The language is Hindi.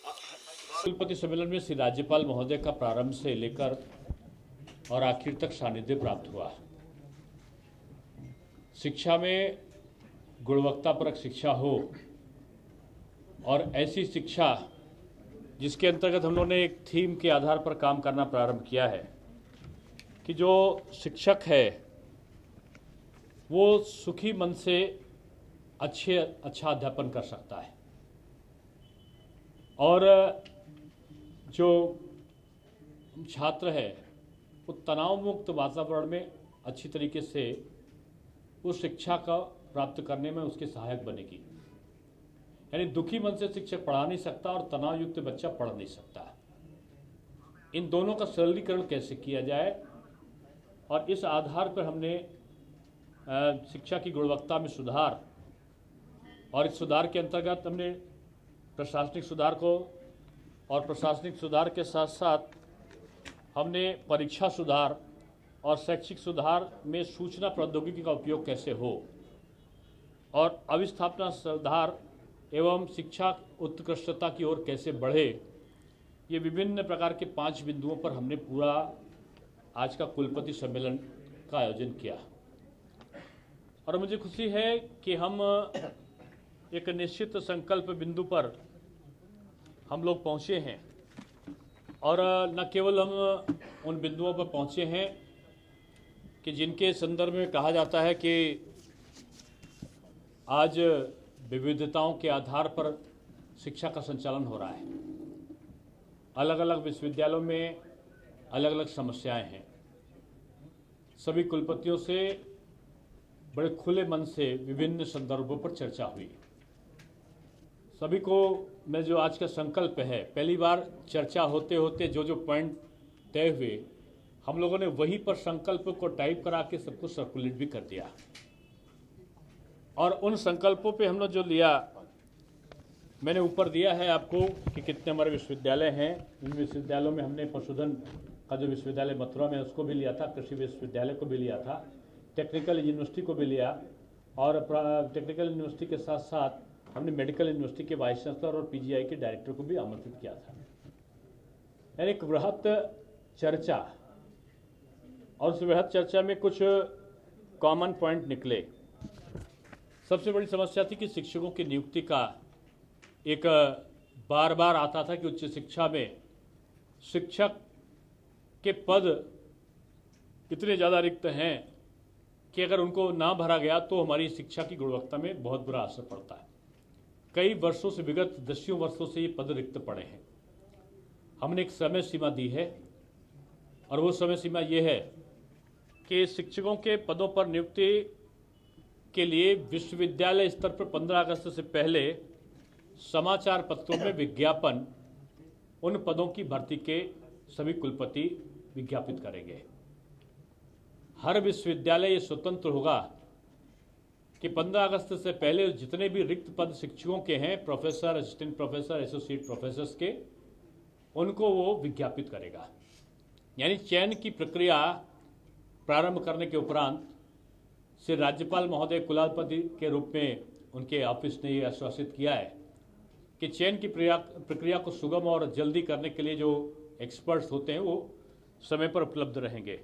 कुलपति सम्मेलन में श्री राज्यपाल महोदय का प्रारंभ से लेकर और आखिर तक सानिध्य प्राप्त हुआ। शिक्षा में गुणवत्तापरक शिक्षा हो और ऐसी शिक्षा जिसके अंतर्गत हम लोगों ने एक थीम के आधार पर काम करना प्रारंभ किया है कि जो शिक्षक है वो सुखी मन से अच्छा अध्यापन कर सकता है और जो छात्र है वो तनाव मुक्त वातावरण में अच्छी तरीके से उस शिक्षा का प्राप्त करने में उसके सहायक बनेगी। यानी दुखी मन से शिक्षक पढ़ा नहीं सकता और तनाव युक्त बच्चा पढ़ नहीं सकता। इन दोनों का सरलीकरण कैसे किया जाए और इस आधार पर हमने शिक्षा की गुणवत्ता में सुधार और इस सुधार के अंतर्गत हमने प्रशासनिक सुधार को और प्रशासनिक सुधार के साथ साथ हमने परीक्षा सुधार और शैक्षिक सुधार में सूचना प्रौद्योगिकी का उपयोग कैसे हो और अवस्थापना सुधार एवं शिक्षा उत्कृष्टता की ओर कैसे बढ़े, ये विभिन्न प्रकार के 5 बिंदुओं पर हमने पूरा आज का कुलपति सम्मेलन का आयोजन किया। और मुझे खुशी है कि हम एक निश्चित संकल्प बिंदु पर हम लोग पहुंचे हैं और न केवल हम उन बिंदुओं पर पहुंचे हैं कि जिनके संदर्भ में कहा जाता है कि आज विविधताओं के आधार पर शिक्षा का संचालन हो रहा है। अलग अलग विश्वविद्यालयों में अलग अलग समस्याएं हैं। सभी कुलपतियों से बड़े खुले मन से विभिन्न संदर्भों पर चर्चा हुई। सभी को मैं जो आज का संकल्प है, पहली बार चर्चा होते होते जो पॉइंट तय हुए हम लोगों ने वहीं पर संकल्प को टाइप करा के सबको सर्कुलेट भी कर दिया और उन संकल्पों पे हमने जो लिया मैंने ऊपर दिया है आपको कि कितने हमारे विश्वविद्यालय हैं। इन विश्वविद्यालयों में हमने पशुधन का जो विश्वविद्यालय मथुरा में उसको भी लिया था, कृषि विश्वविद्यालय को भी लिया था, टेक्निकल यूनिवर्सिटी को भी लिया और टेक्निकल यूनिवर्सिटी के साथ साथ हमने मेडिकल यूनिवर्सिटी के वाइस चांसलर और पीजीआई के डायरेक्टर को भी आमंत्रित किया था। यानी एक बृहत चर्चा और उस बृहत चर्चा में कुछ कॉमन पॉइंट निकले। सबसे बड़ी समस्या थी कि शिक्षकों की नियुक्ति का एक बार बार आता था कि उच्च शिक्षा में शिक्षक के पद इतने ज़्यादा रिक्त हैं कि अगर उनको ना भरा गया तो हमारी शिक्षा की गुणवत्ता में बहुत बुरा असर पड़ता है। कई वर्षों से, विगत 10 वर्षों से ये पद रिक्त पड़े हैं। हमने एक समय सीमा दी है और वो समय सीमा ये है कि शिक्षकों के पदों पर नियुक्ति के लिए विश्वविद्यालय स्तर पर 15 अगस्त से पहले समाचार पत्रों में विज्ञापन उन पदों की भर्ती के सभी कुलपति विज्ञापित करेंगे। हर विश्वविद्यालय ये स्वतंत्र होगा कि 15 अगस्त से पहले जितने भी रिक्त पद शिक्षकों के हैं, professor, assistant professor, associate professors के, उनको वो विज्ञापित करेगा। यानी चयन की प्रक्रिया प्रारंभ करने के उपरांत श्री राज्यपाल महोदय कुलाधिपति के रूप में उनके ऑफिस ने ये आश्वासित किया है कि चयन की प्रक्रिया को सुगम और जल्दी करने के लिए जो एक्सपर्ट्स होते हैं वो समय पर उपलब्ध रहेंगे।